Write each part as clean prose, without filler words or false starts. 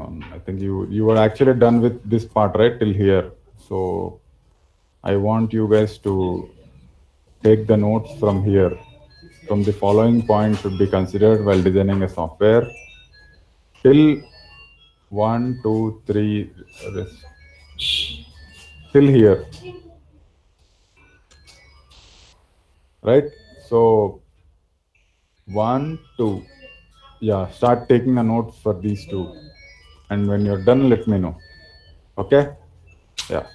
going on. I think you were actually done with this part, right, till here. So I want you guys to take the notes from here. From the following points should be considered while designing a software. Till 1, 2, 3, till here, right? So 1, 2, yeah. Start taking the notes for these two, and when you're done, let me know. Okay? Yeah.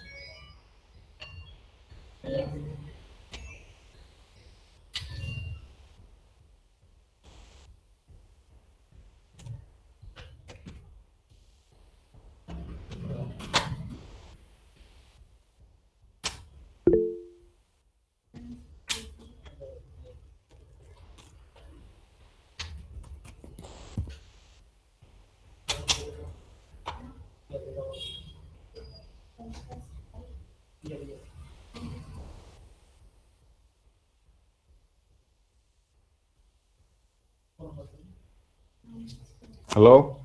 Hello?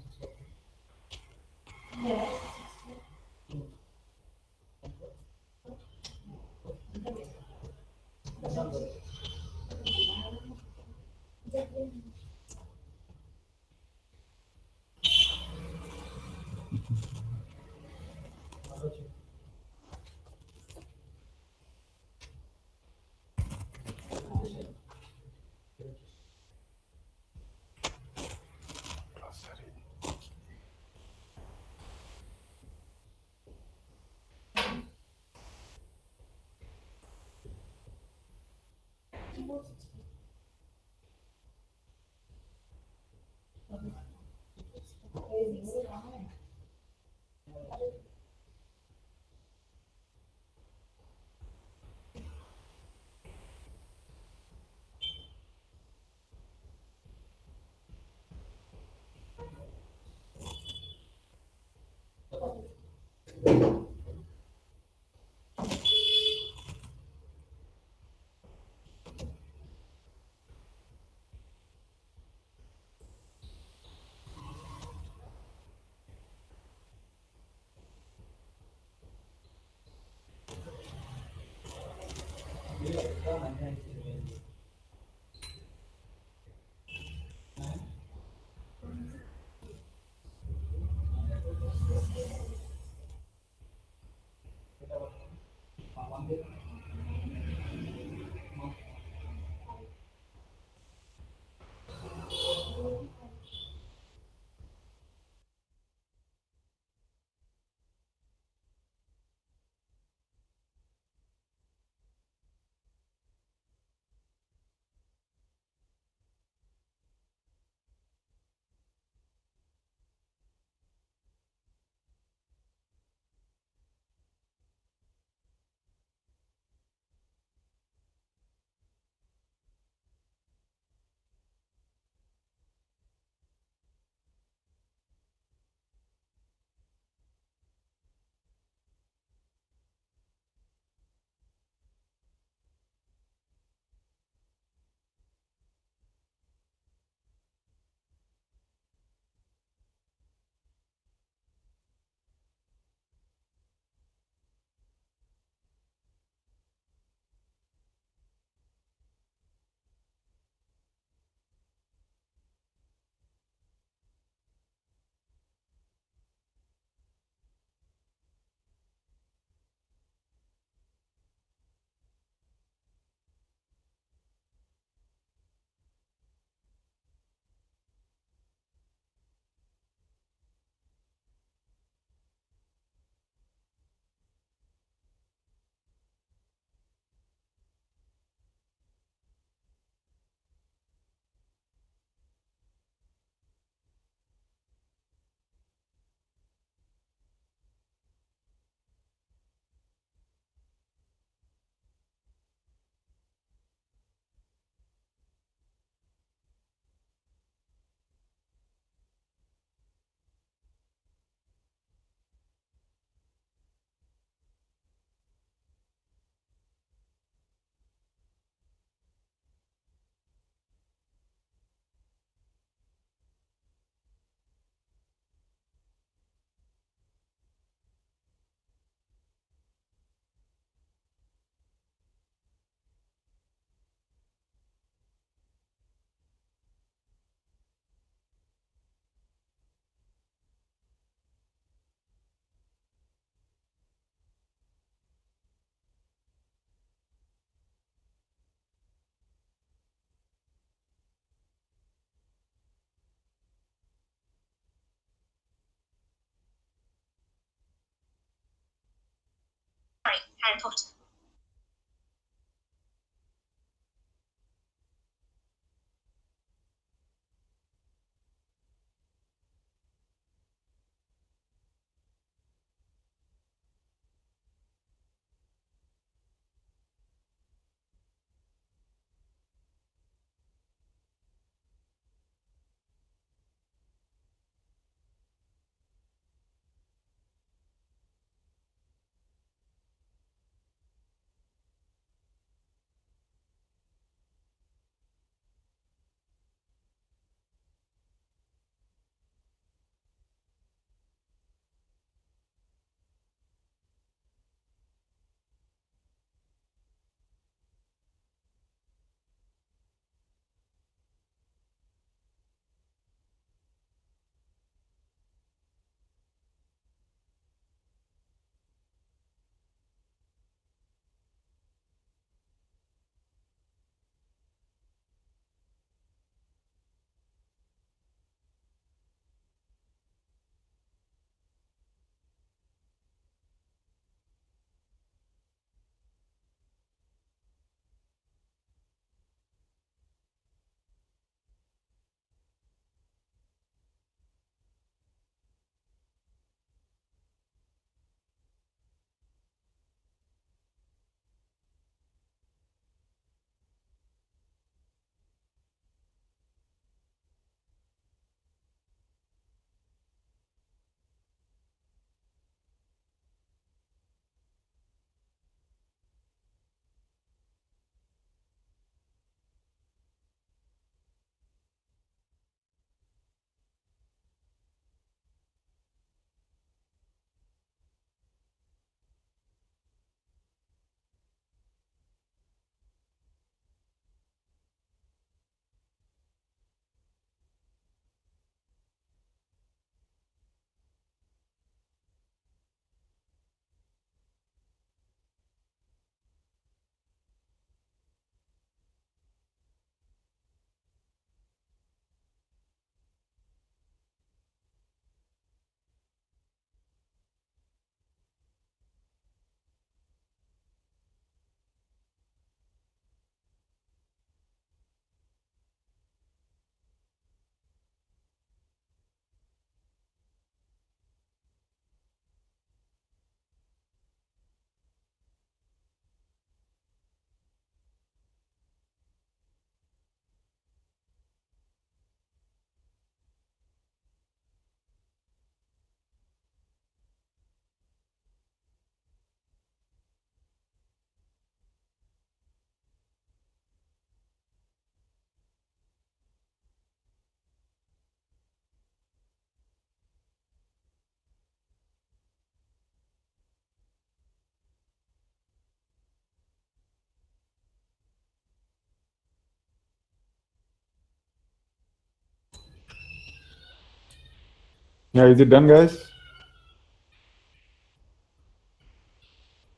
Yeah, is it done, guys?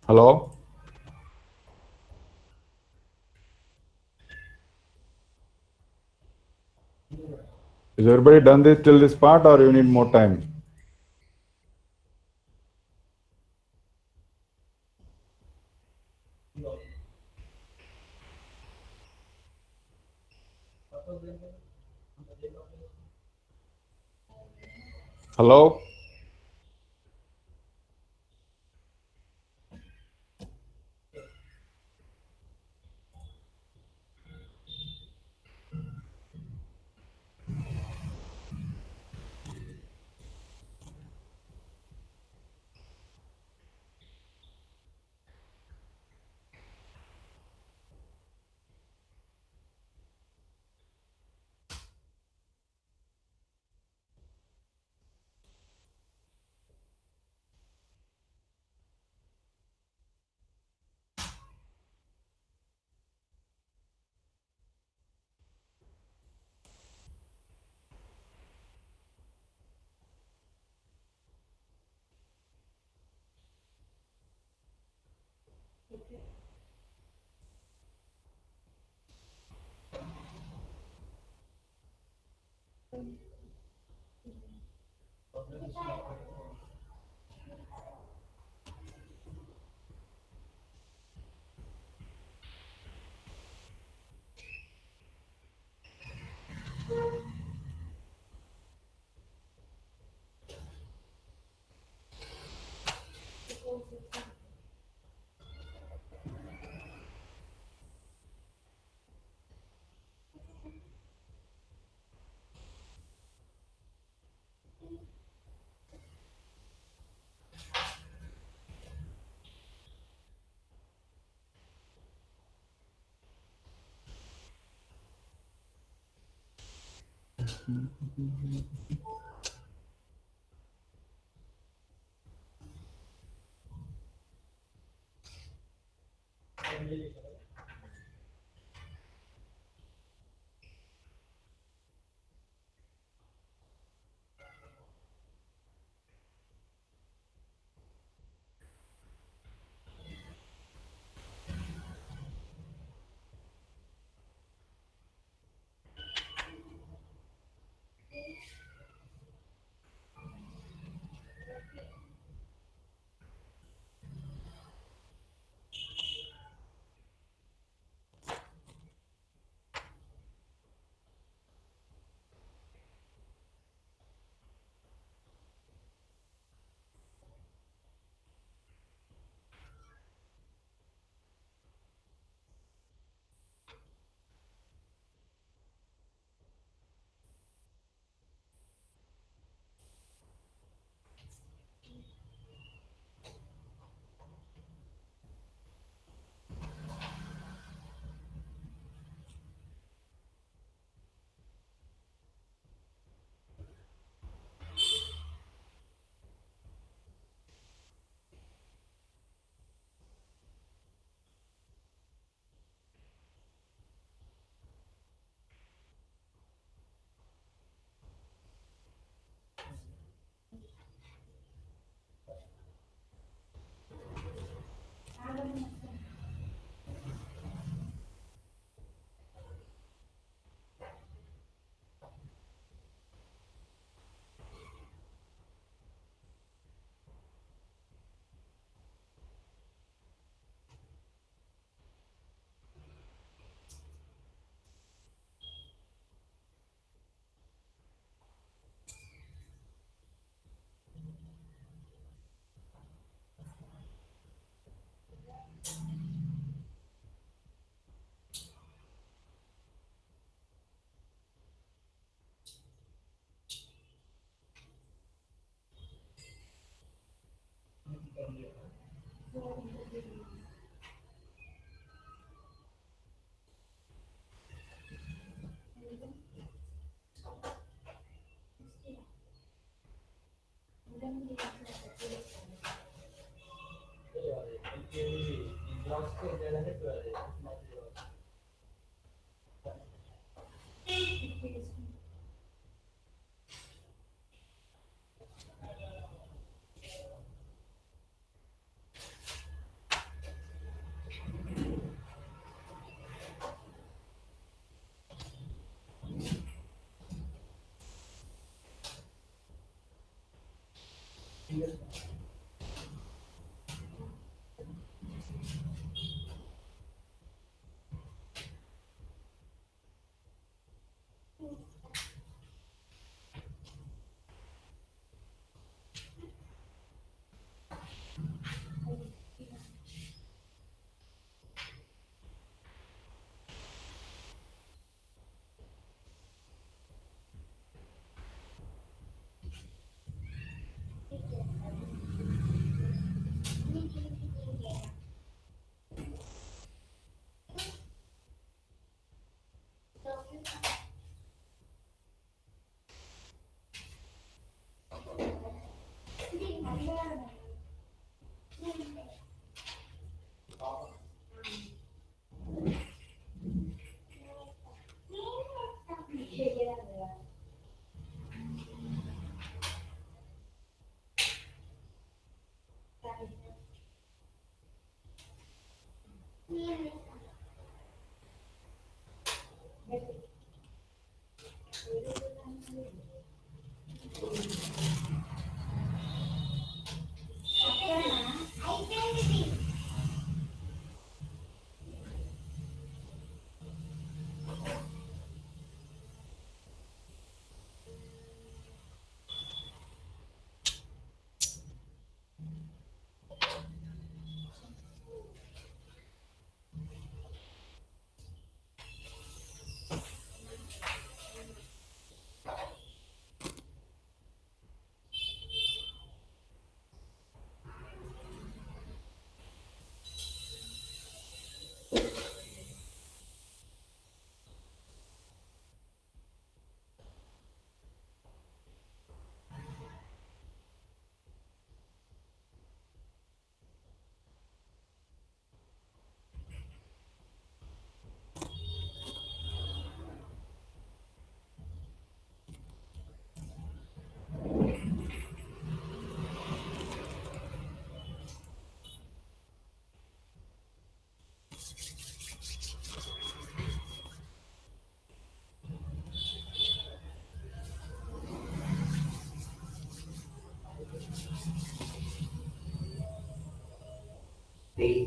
Hello? Is everybody done this till this part or you need more time? Hello?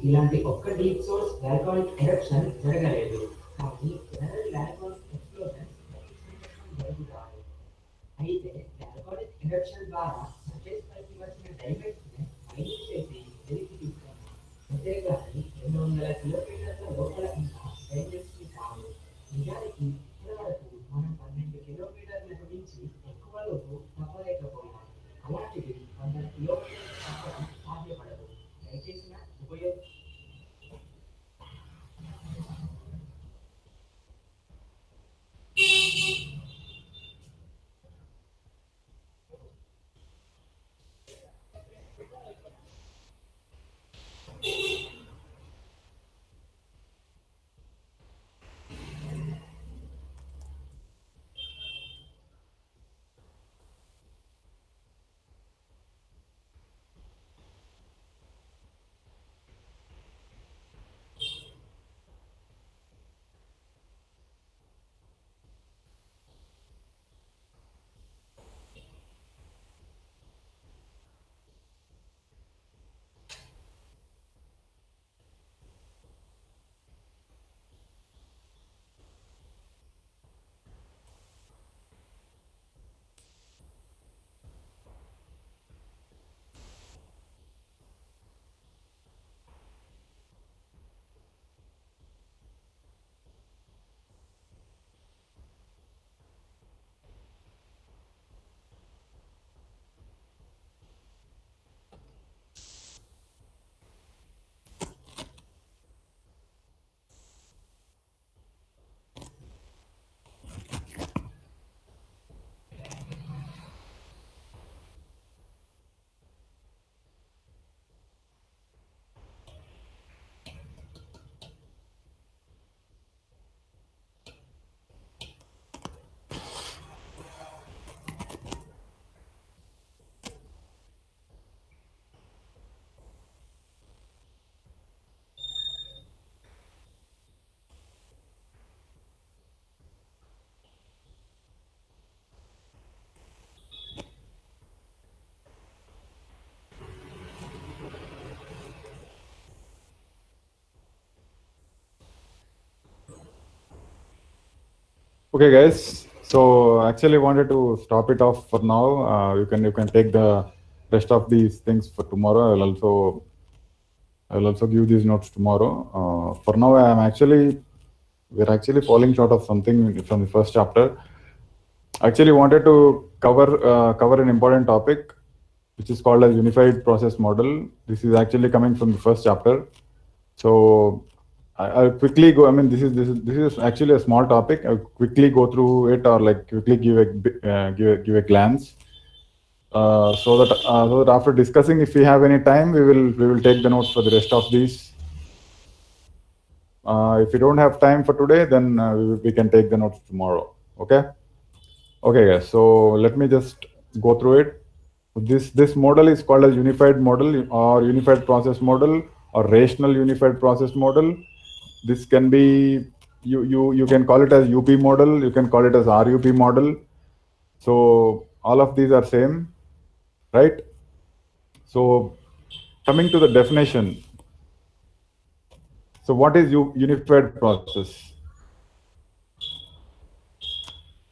ఇలాంటి ఒక్క deep source volcanic eruption జరగలేదు, కానీ general volcanic explosion జరుగుతాయి. అయితే volcanic eruption ద్వారా surface పైకి వచ్చిన డైమెట్స్ ని మైనింగ్ చేసి వెలికి తీస్తారు. అంతేగాని 200 కిలోమీటర్ల లోపల ఉన్న డైమెట్స్ ని కాదు. నిజానికి ఇప్పటివరకు మనం 12 కిలోమీటర్ల నుంచి ఎక్కువ లోపు తప్పలేకపోయాం. అలాంటిది 100 కిలోమీటర్లు తప్పడం సాధ్యపడదు. దయచేసి ఉపయోగ Okay, guys. So actually wanted to stop it off for now. You can take the rest of these things for tomorrow. I will also give these notes tomorrow. For now, we're actually falling short of something from the first chapter. Actually wanted to cover an important topic, which is called as unified process model. This is actually coming from the first chapter. So I'll quickly go. I mean, this is actually a small topic. I'll quickly go through it, or like quickly give a glance, so that after discussing, if we have any time, we will take the notes for the rest of these. If we don't have time for today, then we can take the notes tomorrow. Okay. Okay, guys. So let me just go through it. This model is called as unified model, or unified process model, or rational unified process model. This can be, you can call it as UP model, you can call it as RUP model. So all of these are same, right? So coming to the definition. So what is unified process?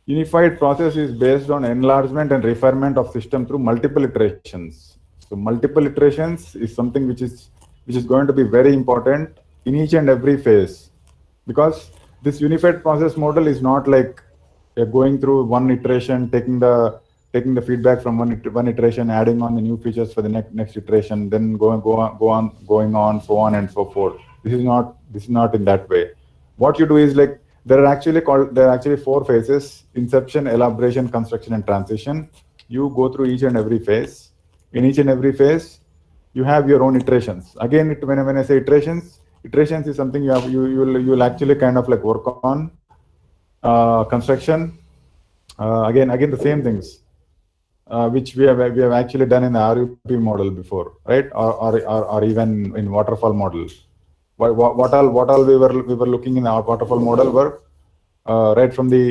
Unified process is based on enlargement and refinement of system through multiple iterations. So multiple iterations is something which is going to be very important in each and every phase, because this unified process model is not like going through one iteration, taking the feedback from one iteration, adding on the new features for the next iteration, then going on, so on and so forth. This is not in that way. What you do is, like, there are actually 4 phases: inception, elaboration, construction, and transition. You go through each and every phase. In each and every phase, you have your own iterations. Again, when I say iterations is something you'll actually kind of like work on. Construction, again the same things, which we have actually done in the RUP model before, right? Or even in waterfall model. What all we were looking in our waterfall model were right from the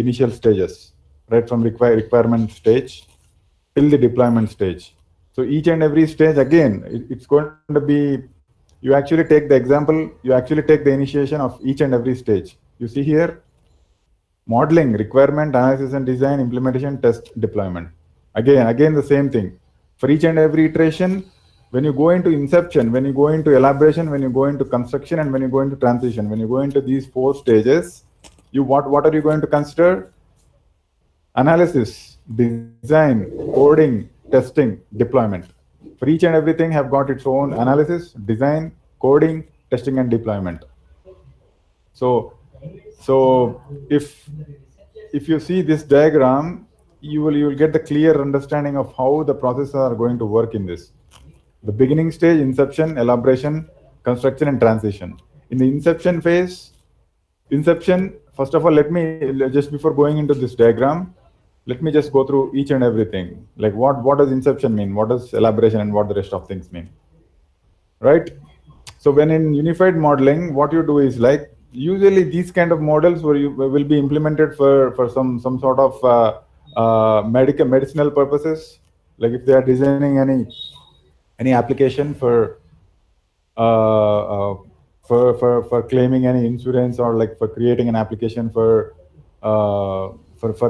initial stages, right from requirement stage till the deployment stage. So each and every stage, again, it's going to be, you actually take the example, you actually take the initiation of each and every stage. You see here, modeling, requirement, analysis and design, implementation, test, deployment. Again, the same thing. For each and every iteration, when you go into inception, when you go into elaboration, when you go into construction, and when you go into transition, when you go into these 4 stages, what are you going to consider? Analysis, design, coding, testing, deployment. For each and everything have got its own analysis, design, coding, testing, and deployment. So if you see this diagram, you will get the clear understanding of how the processes are going to work in this. The beginning stage, inception, elaboration, construction, and transition. In the inception, first of all, let me, just before going into this diagram, let me just go through each and everything. Like what does inception mean? What does elaboration and what the rest of things mean? Right? So when in unified modeling, what you do is like, usually these kind of models will be implemented for some sort of medicinal purposes. Like if they are designing any application uh, uh, for claiming any insurance, or like for creating an application for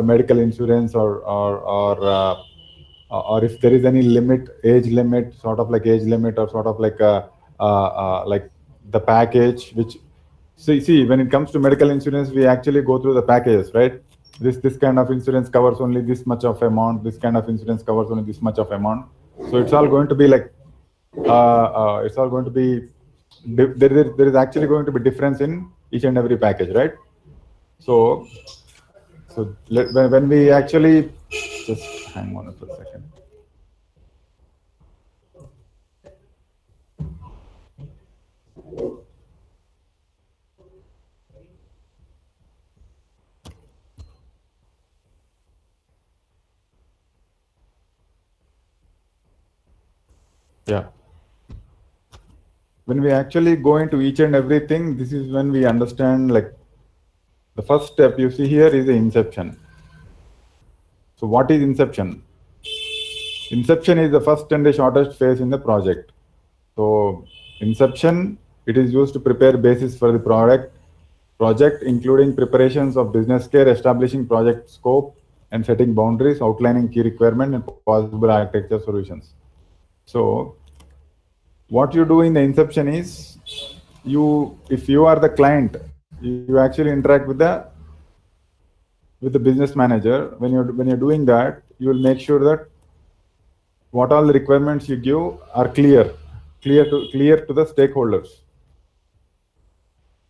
medical insurance, or if there is any age limit, sort of like age limit, or sort of like the package, which, see, when it comes to medical insurance, we actually go through the packages, right? This kind of insurance covers only this much of amount. This kind of insurance covers only this much of amount. So it's all going to be like, it's all going to be, there is actually going to be difference in each and every package, right? So when we actually, just hang on for a second. Yeah. When we actually go into each and everything, this is when we understand, like, the first step you see here is the inception. So what is inception? Inception is the first and the shortest phase in the project. So inception, it is used to prepare basis for the project, including preparations of business care, establishing project scope, and setting boundaries, outlining key requirements and possible architecture solutions. So what you do in the inception is, if you are the client, you actually interact with the business manager. When you're doing that, you will make sure that what all the requirements you give are clear to the stakeholders.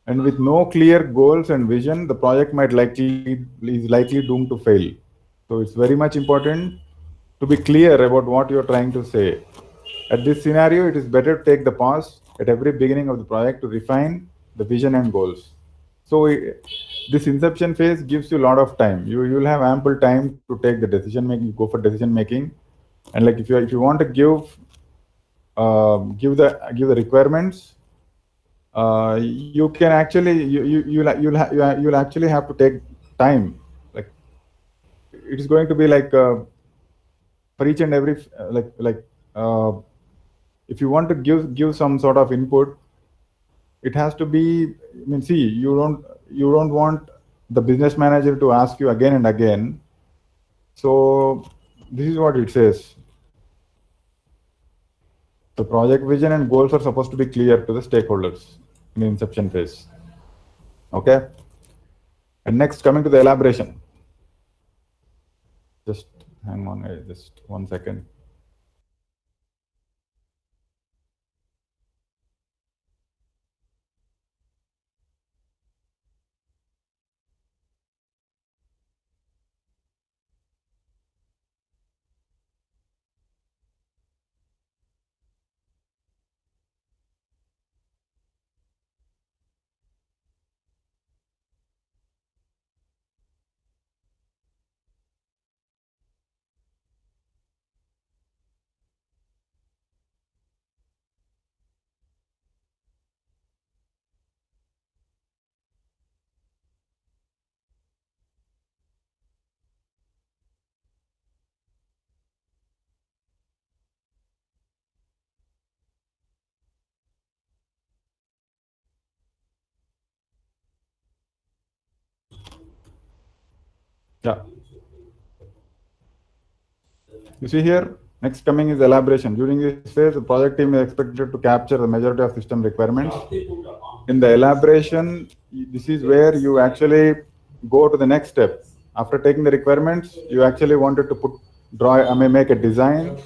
And with no clear goals and vision, the project is likely doomed to fail. So it's very much important to be clear about what you're trying to say. At this scenario, it is better to take the pause at every beginning of the project to refine the vision and goals. So this inception phase gives you a lot of time. You'll have ample time to take the decision making, go for decision making, and like if you want to give the requirements, you can actually you'll actually have to take time. Like it is going to be like for each and every uh, if you want to give some sort of input, it has to be. I mean, see, you don't want the business manager to ask you again and again. So this is what it says. The project vision and goals are supposed to be clear to the stakeholders in the inception phase. Okay. And next, coming to the elaboration. Just hang on, just 1 second. Yeah. You see here, next coming is elaboration. During this phase, the project team is expected to capture the majority of system requirements. In the elaboration, this is where you actually go to the next step. After taking the requirements, you actually wanted to make a design,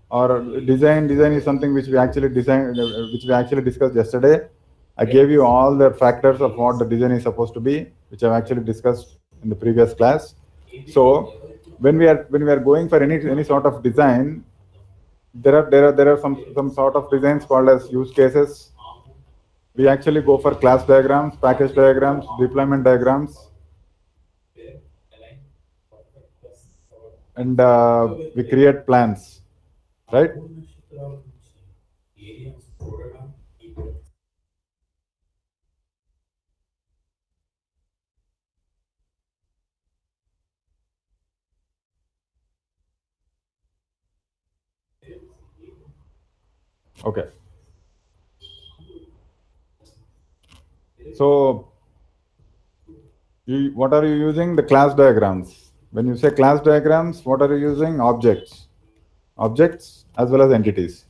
or design is something which we actually discussed yesterday. I gave you all the factors of what the design is supposed to be, which I've actually discussed in the previous class. So when we are going for any sort of design, there are some sort of designs called as use cases. We actually go for class diagrams, package diagrams, deployment diagrams, and we create plans, right? Okay. So what are you using? The class diagrams. When you say class diagrams, what are you using? Objects as well as entities.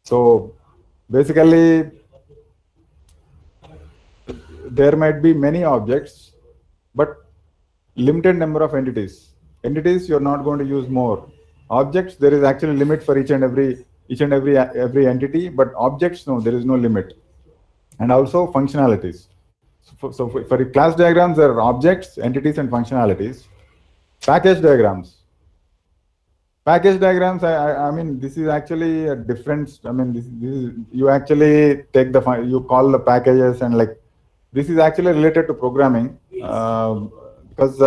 So basically, there might be many objects, but limited number of entities. Entities, you're not going to use more. Objects, there is actually limit for each and every entity, but objects, no, there is no limit. And also functionalities. So for class diagrams, there are objects, entities, and functionalities. Package diagrams. I mean, this is actually a difference. I mean, this is, you actually take you call the packages, and like, this is actually related to programming, because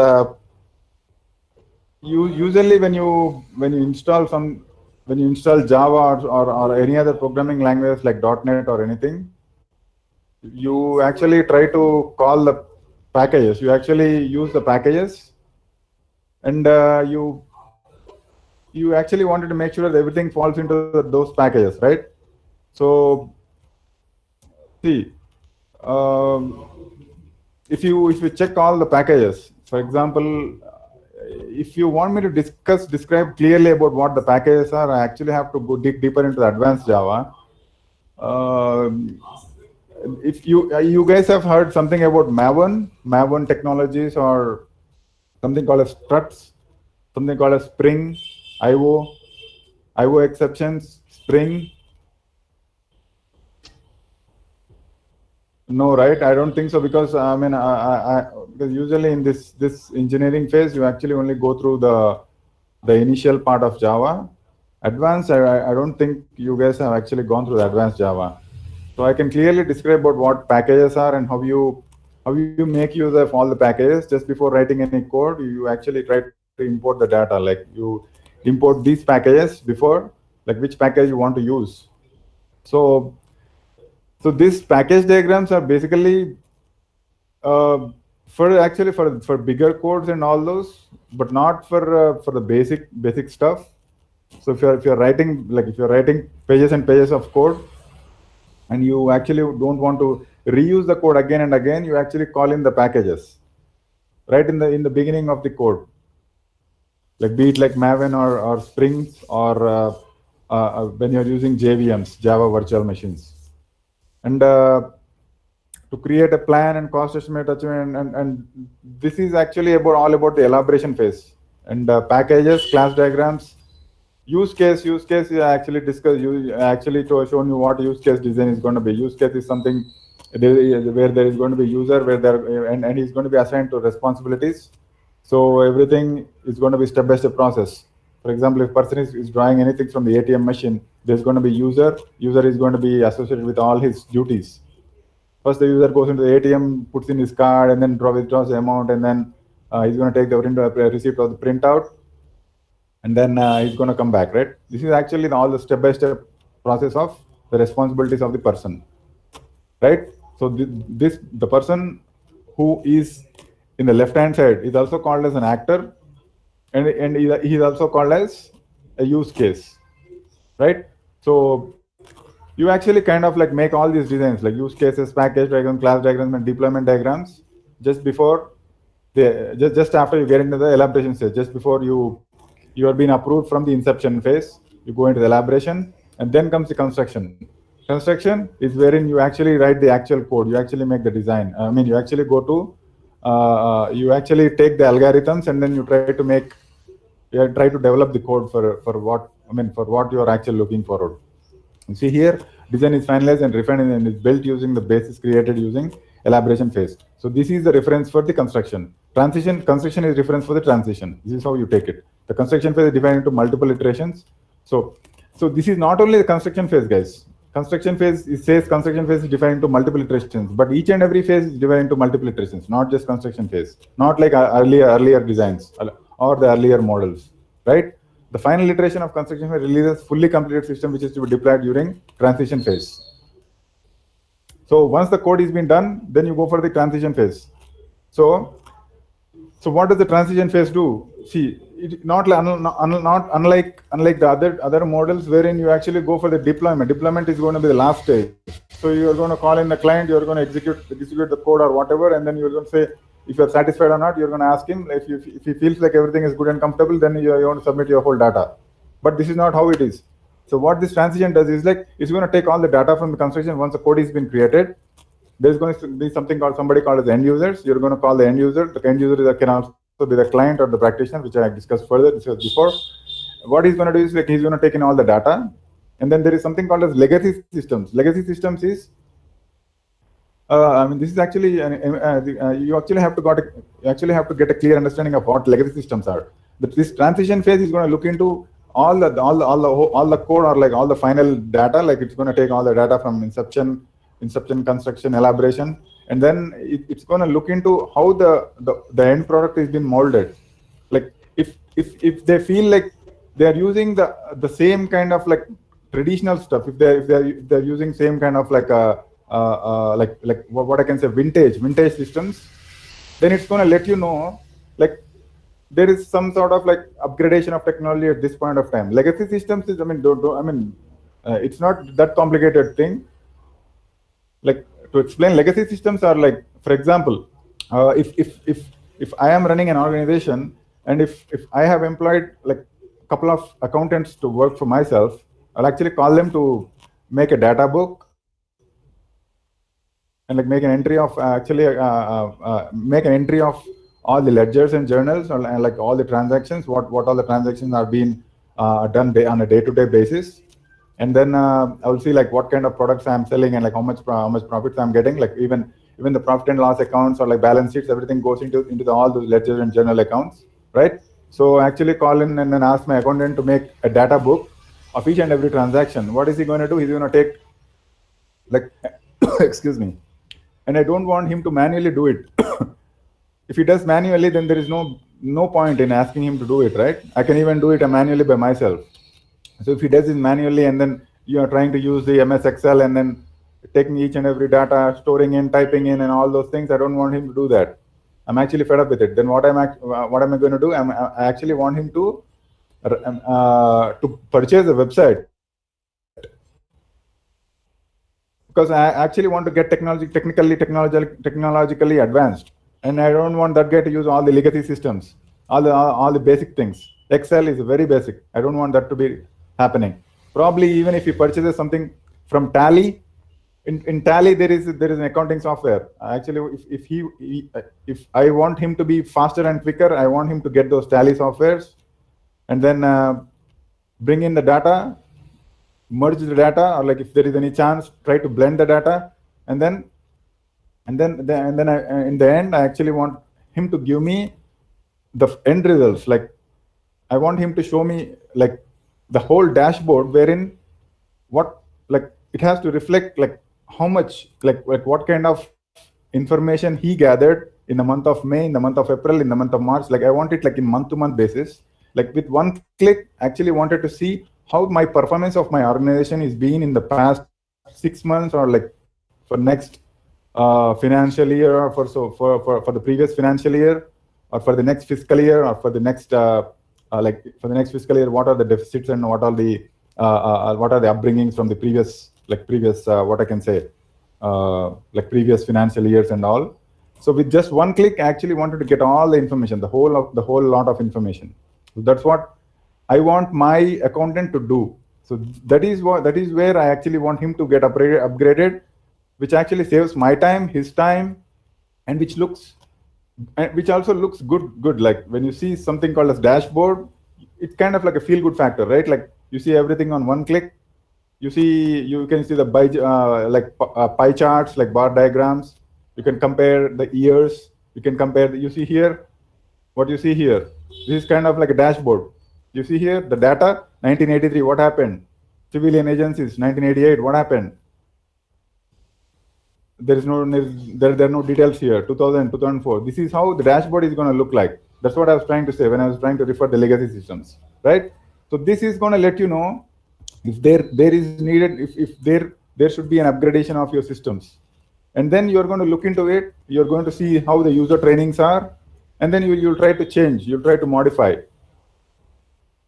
you usually when you install Java or any other programming language like .NET or anything, you actually try to call the packages. You actually use the packages, and you actually wanted to make sure that everything falls into those packages, right? So see, if you check all the packages, for example, if you want me to describe clearly about what the packages are, I actually have to go dig deeper into the advanced Java. If you guys have heard something about Maven technologies, or something called as struts, something called as Spring, IO exceptions, Spring. No, right? I don't think so, because I mean, because usually in this engineering phase, you actually only go through the initial part of Java. Advanced, I don't think you guys have actually gone through the advanced Java. So I can clearly describe about what packages are and how you make use of all the packages. Just before writing any code, you actually try to import the data. Like, you import these packages before, like which package you want to use. So these package diagrams are basically for bigger codes and all those, but not for the basic stuff. So if you're writing pages and pages of code, and you actually don't want to reuse the code again and again, you actually call in the packages right in the beginning of the code, like be it like Maven or Spring, or when you're using JVMs, Java Virtual Machines. And to create a plan and cost estimate achievement, and this is actually all about the elaboration phase. And packages, class diagrams, use case is actually discussed. You actually shown you what use case design is going to be. Use case is something where there is going to be user, and he's going to be assigned to responsibilities. So everything is going to be step-by-step process. For example, if person is drawing anything from the ATM machine, there's going to be user. User is going to be associated with all his duties. First, the user goes into the ATM, puts in his card, and then withdraws the amount, and then he's going to take the receipt of the printout, and then he's going to come back, right? This is actually all the step-by-step process of the responsibilities of the person, right? So the person who is in the left-hand side is also called as an actor, and he is also called as a use case, right? So you actually kind of like make all these designs, like use cases, package diagrams, class diagrams, and deployment diagrams, just before just after you get into the elaboration stage, just before you are being approved from the inception phase, you go into the elaboration, and then comes the construction. Construction is wherein you actually write the actual code, you actually make the design. I mean, you actually go to, you actually take the algorithms, and then you try to make, you try to develop the code for what, I mean, for what you are actually looking forward. You see here, design is finalized and refined and is built using the basis created using elaboration phase. So this is the reference for the construction. Construction is reference for the transition. This is how you take it. The construction phase is divided into multiple iterations. So this is not only the construction phase, guys. Construction phase, it says construction phase is divided into multiple iterations, but each and every phase is divided into multiple iterations, not just construction phase, not like earlier designs or the earlier models, right? The final iteration of construction phase releases fully completed system which is to be deployed during transition phase. So once the code is been done, then you go for the transition phase. So what does the transition phase do? See, it not unlike the other models wherein you actually go for the deployment. Deployment is going to be the last stage. So you are going to call in the client, you are going to execute the code or whatever, and then you are going to say if you are satisfied or not. You are going to ask him if he feels like everything is good and comfortable, then you want to submit your whole data. But this is not how it is. So what this transition does is like it's going to take all the data from the construction. Once the code has been created, there's going to be something called as end users. You're going to call the end user. The end user can also be the client or the practitioner, which I discussed further before. What he's going to do is like he's going to take in all the data, and then there is something called as legacy systems. Legacy systems is, I mean, this is actually you actually have to get a clear understanding of what legacy systems are. But this transition phase is going to look into all the code or like all the final data. Like it's going to take all the data from inception, construction, elaboration, and then it's going to look into how the end product is being molded. Like if they feel like they are using the same kind of like traditional stuff, if they're using same kind of like like what I can say vintage systems, then it's going to let you know like there is some sort of like upgradation of technology at this point of time. Legacy systems is, I mean, it's not that complicated thing. Like to explain, legacy systems are like, for example, if I am running an organization and if I have employed like a couple of accountants to work for myself, I'll actually call them to make a data book and like make an entry of make an entry of all the ledgers and journals and like all the transactions, what all the transactions are being done on a day-to-day basis. And then I will see like what kind of products I'm selling and like how much profits I'm getting. Like even the profit and loss accounts or like balance sheets, everything goes into all those ledgers and journal accounts, right? So actually call in and then ask my accountant to make a data book of each and every transaction. What is he going to do? He's going to take like excuse me, and I don't want him to manually do it. If he does manually, then there is no point in asking him to do it, right? I can even do it manually by myself. So if he does it manually and then you are trying to use the MS Excel and then taking each and every data, storing in, typing in and all those things, I don't want him to do that. I'm actually fed up with it. Then what am I going to do? I actually want him to purchase a website. Because I actually want to get technologically advanced. And I don't want that guy to use all the legacy systems, all the basic things. Excel is very basic. I don't want that to be happening. Probably even if he purchases something from Tally, in Tally there is an accounting software. Actually, if I want him to be faster and quicker, I want him to get those Tally softwares, and then bring in the data, merge the data, or like if there is any chance, try to blend the data, and then in the end, I actually want him to give me the end results. Like I want him to show me like the whole dashboard wherein what like it has to reflect like how much like what kind of information he gathered in the month of May, in the month of April, in the month of March. Like I want it like in month-to-month basis. Like with one click, I actually wanted to see how my performance of my organization is being in the past 6 months or like for next financial year or for the previous financial year or for the next fiscal year or for the next fiscal year, what are the deficits and what are the upbringings from the previous what I can say like previous financial years and all. So with just one click, I actually wanted to get all the information, the whole lot of information. So that's what I want my accountant to do. So that is where I actually want him to get upgraded, which actually saves my time, his time, and which also looks good. Like when you see something called as dashboard, it's kind of like a feel-good factor, right? Like you see everything on one click. You can see the pie charts, like bar diagrams. You can compare the years. You can compare. You see here, what you see here. This is kind of like a dashboard. You see here the data. 1983, what happened? Civilian agencies, 1988, what happened? There are no details here. 2000, 2004. This is how the dashboard is going to look like. That's what I was trying to say when I was trying to refer the legacy systems, right? So this is going to let you know if there is needed, if there should be an upgradation of your systems. And then you're going to look into it. You're going to see how the user trainings are, and then you'll try to change. You'll try to modify.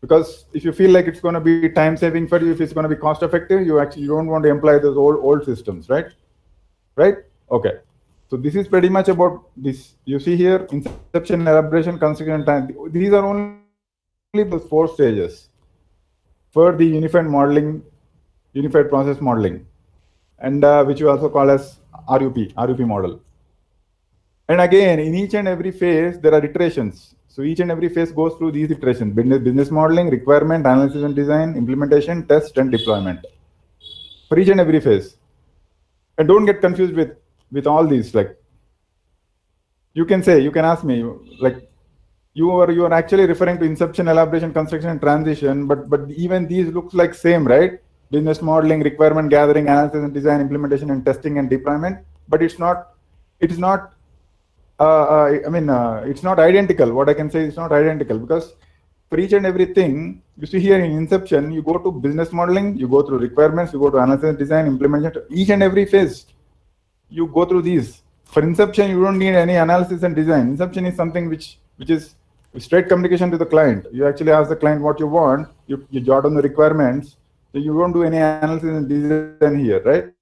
Because if you feel like it's going to be time saving for you, if it's going to be cost effective, you don't want to employ those old systems, right? Right? Okay. So this is pretty much about this. You see here, inception, elaboration, construction, and time. These are only the 4 stages for the unified process modeling, and which you also call as RUP model. And again, in each and every phase, there are iterations. So each and every phase goes through these iterations: business modeling, requirement, analysis and design, implementation, test, and deployment. For each and every phase. And don't get confused with all these. Like you can ask me, like you are actually referring to inception, elaboration, construction, and transition, but even these looks like same, right? Business modeling, requirement gathering, analysis and design, implementation, and testing and deployment. But it's not identical. What I can say is not identical, because for each and everything, you see here in inception, you go to business modeling, you go through requirements, you go to analysis and design, implementation. Each and every phase, you go through these. For inception, you don't need any analysis and design. Inception is something which is straight communication to the client. You actually ask the client what you want, you jot on the requirements, so you don't do any analysis and design here, right?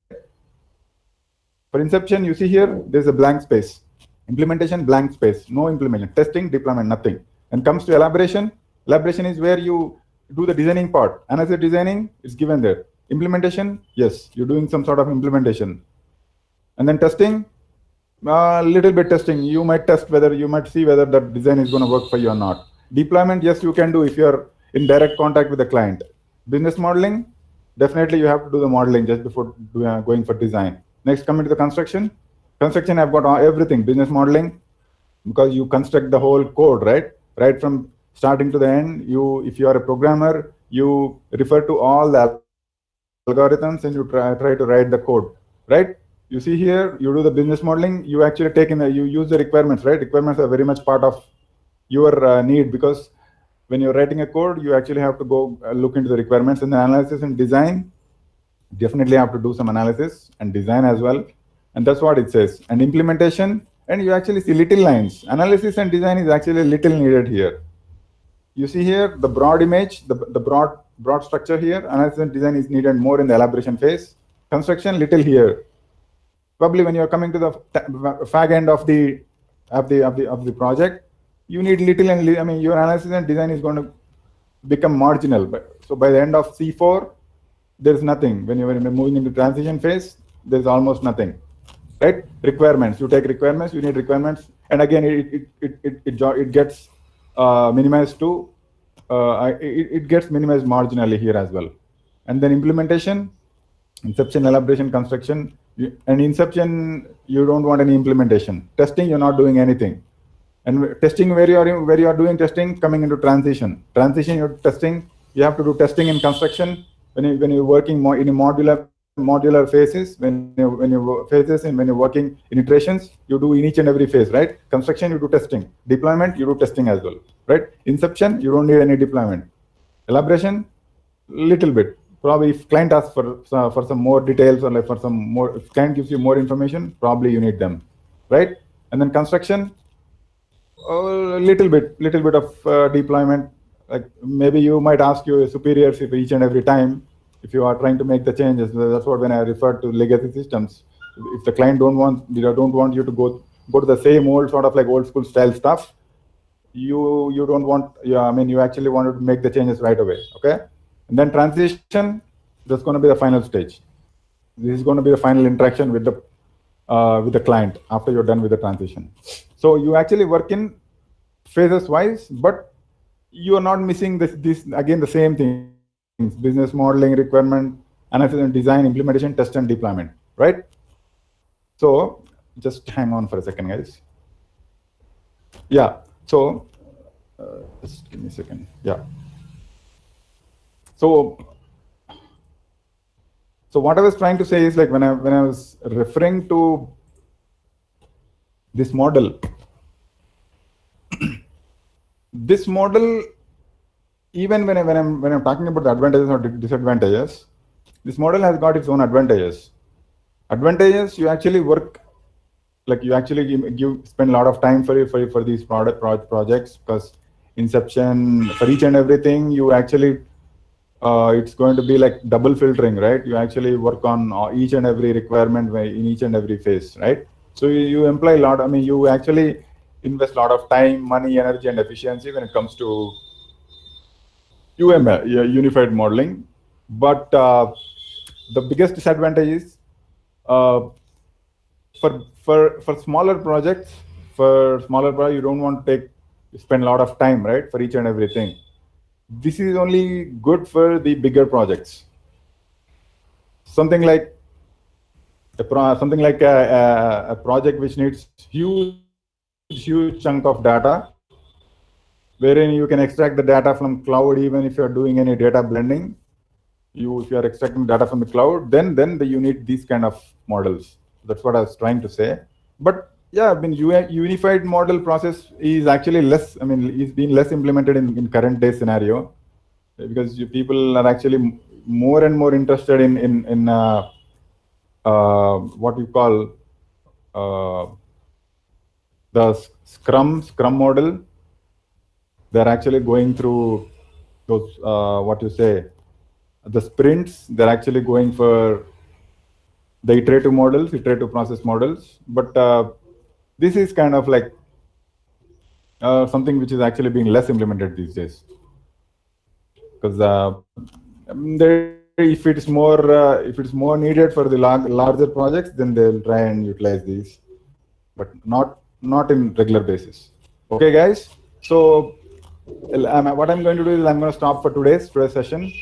For inception, you see here, there's a blank space. Implementation, blank space, no implementation. Testing, deployment, nothing. And comes to elaboration is where you do the designing part. Analysis designing is given there. Implementation, yes, you're doing some sort of implementation. And then testing, little bit testing. You might see whether that design is going to work for you or not. Deployment, yes, you can do if you're in direct contact with the client. Business modeling, definitely you have to do the modeling just before going for design. Next, coming to the construction. Construction, I've got everything. Business modeling, because you construct the whole code, right? Right from starting to the end. If you are a programmer, you refer to all the algorithms and you try to write the code, right? You see here, you do the business modeling, you actually you use the requirements, right? Requirements are very much part of your need, because when you're writing a code, you actually have to go look into the requirements. And the analysis and design, definitely have to do some analysis and design as well. And that's what it says. And implementation, and you actually see little lines. Analysis and design is actually little needed here. You see here the broad image, the broad structure here. Analysis and design is needed more in the elaboration phase. Construction, little here. Probably when you're coming to the fag end of the project, you need little, and your analysis and design is going to become marginal. So by the end of C4, there's nothing. When you're moving into transition phase, there's almost nothing, right? Requirements, you take requirements, you need requirements, and again it gets minimized to it gets minimized marginally here as well. And then implementation, inception, elaboration, construction. And inception, you don't want any implementation. Testing, you're not doing anything. And testing, where you are doing testing, coming into transition. Transition, you're testing. You have to do testing in construction when you're working more in a modular phases. When you're working in iterations, you do in each and every phase, right? Construction, you do testing. Deployment, you do testing as well, right? Inception, you don't need any deployment. Elaboration, little bit. Probably if client asks for some more details, or like for some more, if client gives you more information, probably you need them, right? And then construction, a little bit of deployment. Like maybe you might ask your superiors if each and every time, if you are trying to make the changes. That's what when I refer to legacy systems. If the client don't want you to go to the same old sort of like old school style stuff. You don't want, I mean, you actually want to make the changes right away, okay? And then transition, that's going to be the final stage. This is going to be the final interaction with the client after you're done with the transition. So you actually work in phases wise, but you are not missing this again, the same things: business modeling, requirement analysis and design, implementation, test and deployment, right? So just hang on for a second, guys. Yeah, so just give me a second. Yeah. So what I was trying to say is, like, when I was referring to this model, this model, even when I'm talking about the advantages or disadvantages, this model has got its own advantages. Advantages, you actually work, like, you actually spend a lot of time for these projects, because inception for each and everything, you actually it's going to be like double filtering, right? You actually work on each and every requirement in each and every phase, right? So you employ a lot. I mean, you actually invest a lot of time, money, energy, and efficiency when it comes to UML, unified modeling. But the biggest disadvantage is for smaller projects, you don't want to spend a lot of time, right, for each and everything. This is only good for the bigger projects. Something like a project which needs huge chunk of data, wherein you can extract the data from cloud, even if you're doing any data blending. If you are extracting data from the cloud, then you need these kind of models. That's what I was trying to say. But yeah, I mean, unified model process is actually less, I mean, it's been less implemented in current day scenario, because people are actually more and more interested in what you call the Scrum model. They're actually going through those the sprints. They're actually going for the iterative process models. But this is kind of like something which is actually being less implemented these days, because if it's more needed for the larger projects, then they'll try and utilize these, but not in regular basis. Okay, guys. So what I'm going to do is I'm going to stop for today's session.